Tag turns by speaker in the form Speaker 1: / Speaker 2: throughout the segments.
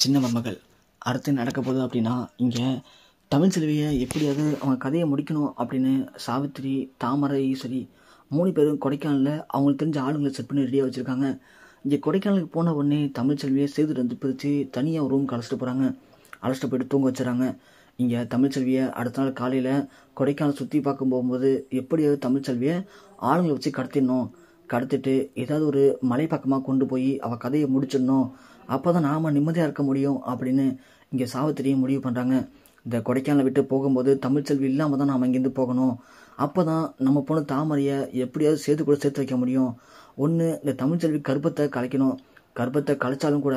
Speaker 1: சின்ன மருமகள் அடுத்து நடக்க போகுது அப்படின்னா, இங்கே தமிழ்ச்செல்வியை எப்படியாவது அவங்க கதையை முடிக்கணும் அப்படின்னு சாவித்திரி, தாமரை, ஈஸ்வரி 3 பேரும் கொடைக்கானலில் அவங்களுக்கு தெரிஞ்ச ஆளுங்களை செட் பண்ணி ரெடியாக வச்சுருக்காங்க. இங்கே கொடைக்கானலுக்கு போன உடனே தமிழ்ச்செல்வியை சேதுலேருந்து பிரித்து தனியாக ஒரு ரூமுக்கு அழைச்சிட்டு போகிறாங்க. அழைச்சிட்டு போயிட்டு தூங்க வச்சுறாங்க. இங்கே தமிழ்ச்செல்வியை அடுத்த நாள் காலையில் கொடைக்கானல் சுற்றி பார்க்க போகும்போது எப்படியாவது தமிழ்ச்செல்வியை ஆளுங்களை வச்சு கடத்திடணும், கடத்திட்டு ஏதாவது ஒரு மலை பக்கமாக கொண்டு போய் அவள் கதையை முடிச்சிடணும், அப்போ தான் நாம் நிம்மதியாக இருக்க முடியும் அப்படின்னு இங்கே சாவித்திரியை முடிவு பண்ணுறாங்க. இந்த கொடைக்கானலை விட்டு போகும்போது தமிழ்ச்செல்வி இல்லாமல் தான் நாம் இங்கேருந்து போகணும். அப்போ தான் நம்ம பொண்ணு தாமரையை எப்படியாவது சேர்த்து வைக்க முடியும். ஒன்று இந்த தமிழ்ச்செல்வி கர்ப்பத்தை கலைக்கணும். கர்ப்பத்தை கலைச்சாலும் கூட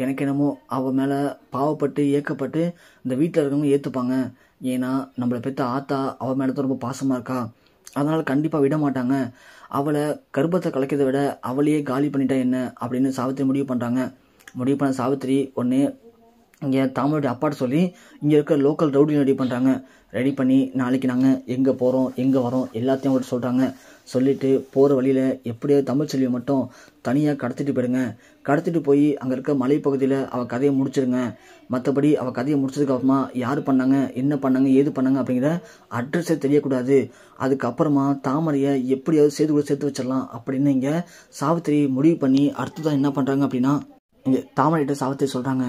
Speaker 1: எனக்கு என்னமோ அவள் மேலே பாவப்பட்டு ஏக்கப்பட்டு இந்த வீட்டில் இருக்கவங்க ஏற்றுப்பாங்க. ஏன்னா நம்மளை பெற்ற ஆத்தா அவள் மேலே தான் ரொம்ப பாசமாக இருக்கா. அதனால் கண்டிப்பாக விட மாட்டாங்க. அவளை கர்ப்பத்தை கலைக்கிறதை விட அவளையே காலி பண்ணிட்டா என்ன அப்படின்னு சாவித்திரி முடிவு பண்ணுறாங்க. முடிவு பண்ண சாவித்திரி ஒன்று இங்கே தாமரையோட அப்பாட்ட சொல்லி இங்கே இருக்கிற லோக்கல் ரவுடியும் ரெடி பண்ணுறாங்க. ரெடி பண்ணி நாளைக்கு நாங்கள் எங்கே போகிறோம் எங்கே வரோம் எல்லாத்தையும் அவங்கள்ட்ட சொல்கிறாங்க. சொல்லிவிட்டு போகிற வழியில் எப்படியாவது தமிழ்ச்செல்வியை மட்டும் தனியாக கடத்திட்டு போயிடுங்க. கடத்திட்டு போய் அங்கே இருக்க மலைப்பகுதியில் அவள் கதையை முடிச்சிடுங்க. மற்றபடி அவள் கதையை முடிச்சதுக்கு அப்புறமா யார் பண்ணாங்க, என்ன பண்ணாங்க, ஏது பண்ணாங்க அப்படிங்கிற அட்ரஸே தெரியக்கூடாது. அதுக்கப்புறமா தாமரையை எப்படியாவது சேர்த்து வச்சிடலாம் அப்படின்னு இங்கே சாவித்திரி முடிவு பண்ணி அடுத்ததான் என்ன பண்ணுறாங்க அப்படின்னா, இங்கே தாமரைகிட்ட சாவித்திரி சொல்கிறாங்க,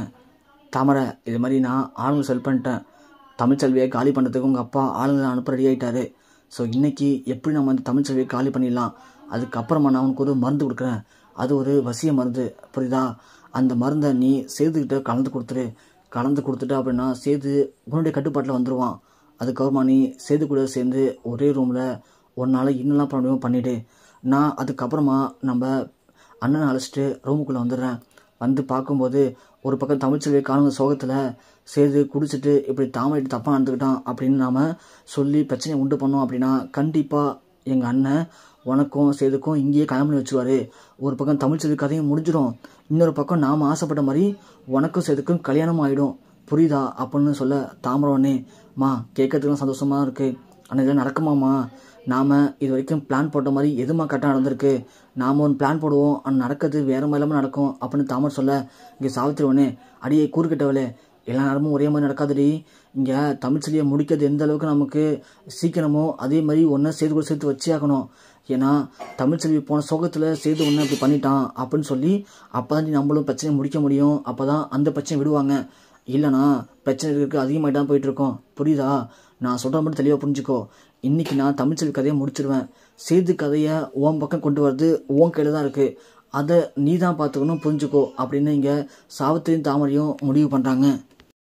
Speaker 1: தாமரை இது மாதிரி நான் ஆளுங்களை செல் பண்ணிட்டேன். தமிழ்ச்செல்வியை காலி பண்ணுறதுக்கு உங்கள் அப்பா ஆளுங்களை அனுப்ப ரெடி ஆகிட்டாரு. ஸோ இன்றைக்கி எப்படி நம்ம அந்த தமிழ்ச்செல்வியை காலி பண்ணிடலாம். அதுக்கப்புறமா நான் உனக்கு ஒரு மருந்து கொடுக்குறேன். அது ஒரு வசிய மருந்து, புரியுதா? அந்த மருந்தை நீ சேதுக்கிட்ட கலந்து கொடுத்துட்ட அப்படின்னா சேது உன்னுடைய கட்டுப்பாட்டில் வந்துடுவான். அதுக்கப்புறமா நீ சேது கூட சேர்ந்து ஒரே ரூமில் ஒன்றால் இன்னெல்லாம் பண்ண முடியுமோ பண்ணிவிடு. நான் அதுக்கப்புறமா நம்ம அண்ணனை அழைச்சிட்டு ரூமுக்குள்ளே வந்துடுறேன். வந்து பார்க்கும்போது ஒரு பக்கம் தமிழ்ச்செல்வியை காணுங்க சோகத்தில் சேது குடிச்சிட்டு இப்படி தாமரைட்டு தப்பாக நடந்துக்கிட்டான் அப்படின்னு நாம் சொல்லி பிரச்சனையை உண்டு பண்ணோம் அப்படின்னா கண்டிப்பாக எங்கள் அண்ணன் உனக்கும் சேதுக்கும் இங்கேயே கல்யாணம் பண்ணி வச்சுருவார். ஒரு பக்கம் தமிழ்ச்செல்வி கதையும் முடிஞ்சிடும், இன்னொரு பக்கம் நாம் ஆசைப்பட்ட மாதிரி உனக்கும் சேதுக்கும் கல்யாணம் ஆகிடும், புரியுதா அப்படின்னு சொல்ல தாமரை உடனே கேட்கறதுக்குலாம் சந்தோஷமாக இருக்குது. ஆனால் இதெல்லாம் நடக்குமாம்மா? நாம் இது வரைக்கும் பிளான் போட்ட மாதிரி எதுமா கரெக்டாக நடந்திருக்கு. நாம் ஒன்று பிளான் போடுவோம், ஆனால் நடக்கிறது வேறு மாதிரிலாமல் நடக்கும் அப்படின்னு தாமரை சொல்ல இங்கே சாவித்திரி ஒன்று, அடியே கூறுகிட்டவளே, எல்லா நேரமும் ஒரே மாதிரி நடக்காதுடி. இங்கே தமிழ்ச்செல்வியை முடிக்கிறது எந்த அளவுக்கு நமக்கு சீக்கிரமோ அதே மாதிரி ஒன்றை சேர்த்து வச்சே ஆகணும். ஏன்னா தமிழ்ச்செல்வி போன சோகத்தில் சேது ஒன்று அப்படி பண்ணிட்டான் அப்படின்னு சொல்லி அப்போ தான் நம்மளும் பிரச்சனையை முடிக்க முடியும். அப்போ தான் அந்த பிரச்சனை விடுவாங்க. இல்லைனா பிரச்சனை இருக்கிறதுக்கு அதிகமாகிட்டு தான் போயிட்டுருக்கோம், புரியுதா? நான் சொல்கிற மட்டும் தெளிவாக புரிஞ்சுக்கோ. இன்றைக்கி நான் தமிழ்ச்செல்வி கதையை முடிச்சிடுவேன். சேது கதையை உன் பக்கம் கொண்டு வரது உன் கையில் தான் இருக்குது. அதை நீ தான் பார்த்துக்கணும், புரிஞ்சுக்கோ அப்படின்னு இங்கே சாவித்திரியும் தாமரையும் முடிவு பண்ணுறாங்க.